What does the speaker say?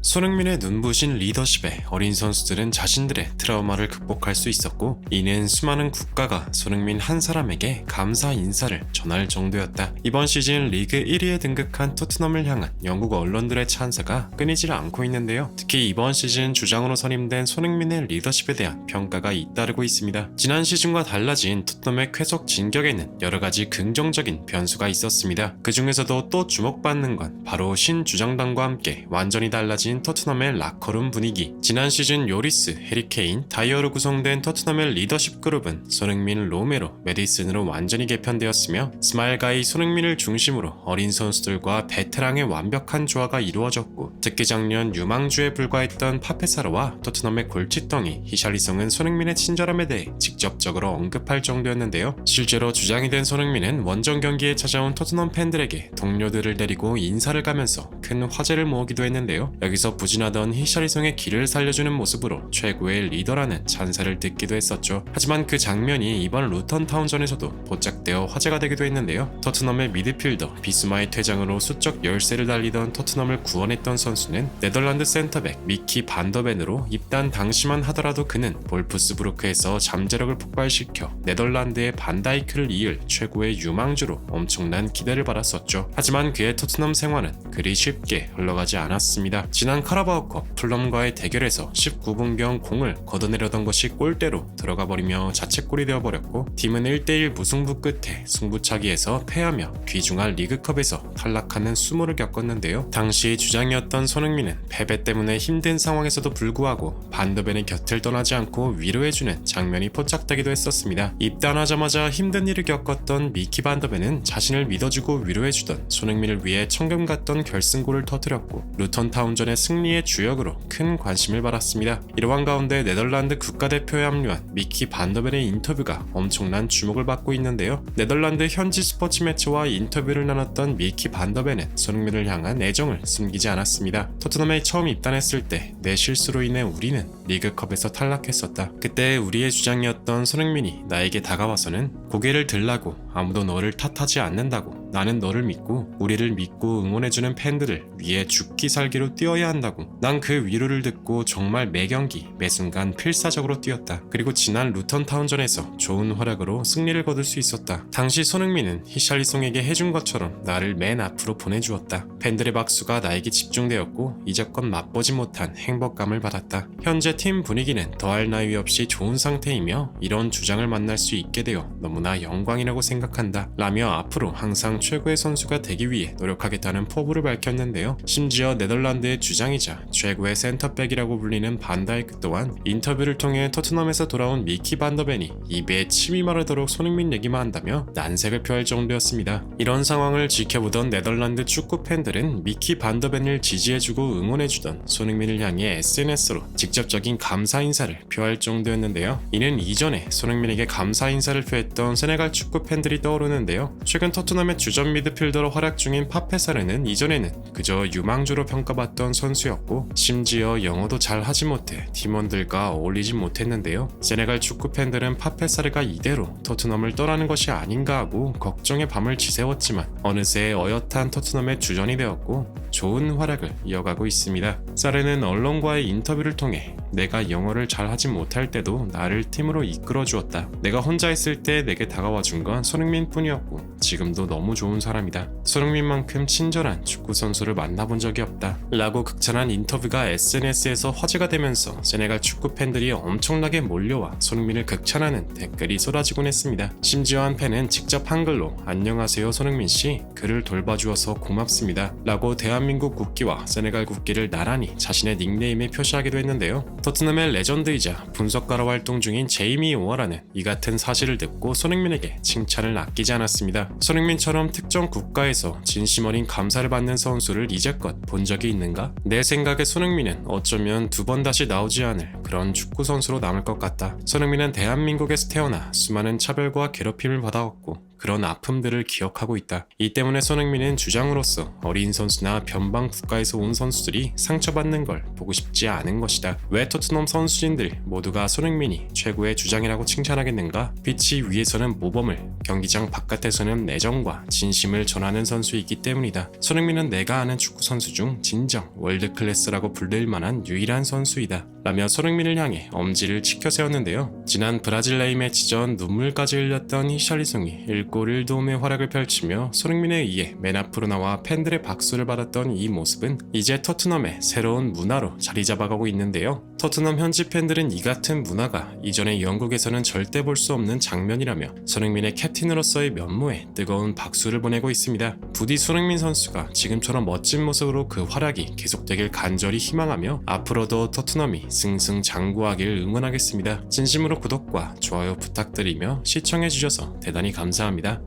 손흥민의 눈부신 리더십에 어린 선수들은 자신들의 트라우마를 극복할 수 있었고, 이는 수많은 국가가 손흥민 한 사람에게 감사 인사를 전할 정도였다. 이번 시즌 리그 1위에 등극한 토트넘을 향한 영국 언론들의 찬사가 끊이질 않고 있는데요. 특히 이번 시즌 주장으로 선임된 손흥민의 리더십에 대한 평가가 잇따르고 있습니다. 지난 시즌과 달라진 토트넘의 쾌속 진격에는 여러 가지 긍정적인 변수가 있었습니다. 그 중에서도 또 주목받는 건 바로 신주장단과 함께 완전히 달라진 토트넘의 라커룸 분위기. 지난 시즌 요리스, 해리케인, 다이어로 구성된 토트넘의 리더십 그룹은 손흥민, 로메로, 메디슨으로 완전히 개편되었으며, 스마일가이 손흥민을 중심으로 어린 선수들과 베테랑의 완벽한 조화가 이루어졌고, 특히 작년 유망주에 불과했던 파페사르와 토트넘의 골칫덩이 히샬리송은 손흥민의 친절함에 대해 직접적으로 언급할 정도였는데요. 실제로 주장이 된 손흥민은 원정 경기에 찾아온 토트넘 팬들에게 동료들을 데리고 인사를 가면서 큰 화제를 모으기도 했는데요. 여기서 부진하던 히샬리송의 길을 살려주는 모습으로 최고의 리더라는 찬사를 듣기도 했었죠. 하지만 그 장면이 이번 루턴 타운전에서도 포착되어 화제가 되기도 했는데요. 토트넘의 미드필더 비스마의 퇴장으로 수적 열세를 달리던 토트넘을 구원했던 선수는 네덜란드 센터백 미키 반더벤으로 입단 당시만 하더라도 그는 볼프스부르크에서 잠재력을 폭발시켜 네덜란드의 반다이크를 이을 최고의 유망주로 엄청난 기대를 받았었죠. 하지만 그의 토트넘 생활은 그리 쉽게 흘러가지 않았습니다. 지난 카라바오컵 풀럼과의 대결에서 19분경 공을 걷어내려던 것이 골대로 들어가 버리며 자책골이 되어버렸고, 팀은 1대1 무승부 끝에 승부차기에서 패하며 귀중한 리그컵에서 탈락하는 수모를 겪었는데요. 당시 주장이었던 손흥민은 패배 때문에 힘든 상황에서도 불구하고 반더벤의 곁을 떠나지 않고 위로해주는 장면이 포착되기도 했었습니다. 입단하자마자 힘든 일을 겪었던 미키 반더벤은 자신을 믿어주고 위로해주던 손흥민을 위해 천금 같던 결승골을 터뜨렸고, 루턴 타운전의 승리의 주역으로 큰 관심을 받았습니다. 이러한 가운데 네덜란드 국가대표에 합류한 미키 반더벤의 인터뷰가 엄청난 주목을 받고 있는데요. 네덜란드 현지 스포츠 매체와 인터뷰를 나눴던 미키 반더벤은 손흥민을 향한 애정을 숨기지 않았습니다. 토트넘에 처음 입단했을 때 내 실수로 인해 우리는 리그컵에서 탈락했었다. 그때 우리의 주장이었던 손흥민이 나에게 다가와서는 고개를 들라고, 아무도 너를 탓하지 않는다고, 나는 너를 믿고 우리를 믿고 응원해주는 팬들을 위해 죽기 살기로 뛰어야 한다고. 난 그 위로를 듣고 정말 매 경기 매 순간 필사적으로 뛰었다. 그리고 지난 루턴 타운전에서 좋은 활약으로 승리를 거둘 수 있었다. 당시 손흥민은 히샬리송에게 해준 것처럼 나를 맨 앞으로 보내주었다. 팬들의 박수가 나에게 집중되었고 이제껏 맛보지 못한 행복감을 받았다. 현재 팀 분위기는 더할 나위 없이 좋은 상태이며 이런 주장을 만날 수 있게 되어 너무나 영광이라고 생각한다 라며 앞으로 항상 최고의 선수가 되기 위해 노력하겠다는 포부를 밝혔는데요. 심지어 네덜란드의 주장이자 최고의 센터백이라고 불리는 반다이크 또한 인터뷰를 통해 토트넘에서 돌아온 미키 반더벤이 입에 침이 마르도록 손흥민 얘기만 한다며 난색을 표할 정도였습니다. 이런 상황을 지켜보던 네덜란드 축구 팬들은 미키 반더벤을 지지해주고 응원해주던 손흥민을 향해 SNS로 직접적인 감사 인사를 표할 정도였는데요. 이는 이전에 손흥민에게 감사 인사를 표했던 세네갈 축구 팬들이 떠오르는데요. 최근 토트넘의 주전 미드필더로 활약 중인 파페사르는 이전에는 그저 유망주로 평가받던 선수였고, 심지어 영어도 잘 하지 못해 팀원들과 어울리지 못했는데요. 세네갈 축구 팬들은 파페사르가 이대로 토트넘을 떠나는 것이 아닌가 하고 걱정의 밤을 지새웠지만 어느새 어엿한 토트넘의 주전이 되었고 좋은 활약을 이어가고 있습니다. 사르는 언론과의 인터뷰를 통해 내가 영어를 잘 하지 못할 때도 나를 팀으로 이끌어 주었다. 내가 혼자 있을 때 내게 다가와 준 건 손흥민 뿐이었고 지금도 너무 좋은 사람이다. 손흥민만큼 친절한 축구 선수를 만나본 적이 없다 라고 극찬한 인터뷰가 SNS에서 화제가 되면서 세네갈 축구 팬들이 엄청나게 몰려와 손흥민을 극찬하는 댓글이 쏟아지곤 했습니다. 심지어 한 팬은 직접 한글로 안녕하세요 손흥민씨, 그를 돌봐주어서 고맙습니다 라고 대한민국 국기와 세네갈 국기를 나란히 자신의 닉네임에 표시하기도 했는데요. 토트넘의 레전드이자 분석가로 활동 중인 제이미 오어라는 이 같은 사실을 듣고 손흥민에게 칭찬을 아끼지 않았습니다. 손흥민처럼 특정 국가에서 진심 어린 감사를 받는 선수를 이제껏 본 적이 있는가? 내 생각에 손흥민은 어쩌면 두 번 다시 나오지 않을 그런 축구 선수로 남을 것 같다. 손흥민은 대한민국에서 태어나 수많은 차별과 괴롭힘을 받아왔고 그런 아픔들을 기억하고 있다. 이 때문에 손흥민은 주장으로서 어린 선수나 변방 국가에서 온 선수들이 상처받는 걸 보고 싶지 않은 것이다. 왜 토트넘 선수진들 모두가 손흥민이 최고의 주장이라고 칭찬하겠는가? 피치 위에서는 모범을, 경기장 바깥에서는 내정과 진심을 전하는 선수이기 때문이다. 손흥민은 내가 아는 축구 선수 중 진정 월드 클래스라고 불릴 만한 유일한 선수이다. 라며 손흥민을 향해 엄지를 치켜 세웠는데요. 지난 브라질 A매치 전 눈물까지 흘렸던 히샬리송이 1골 1도움의 활약을 펼치며 손흥민에 의해 맨 앞으로 나와 팬들의 박수를 받았던 이 모습은 이제 토트넘의 새로운 문화로 자리 잡아가고 있는데요. 토트넘 현지 팬들은 이 같은 문화가 이전의 영국에서는 절대 볼 수 없는 장면이라며 손흥민의 캡틴으로서의 면모에 뜨거운 박수를 보내고 있습니다. 부디 손흥민 선수가 지금처럼 멋진 모습으로 그 활약이 계속되길 간절히 희망하며 앞으로도 토트넘이 승승장구하길 응원하겠습니다. 진심으로 구독과 좋아요 부탁드리며 시청해주셔서 대단히 감사합니다.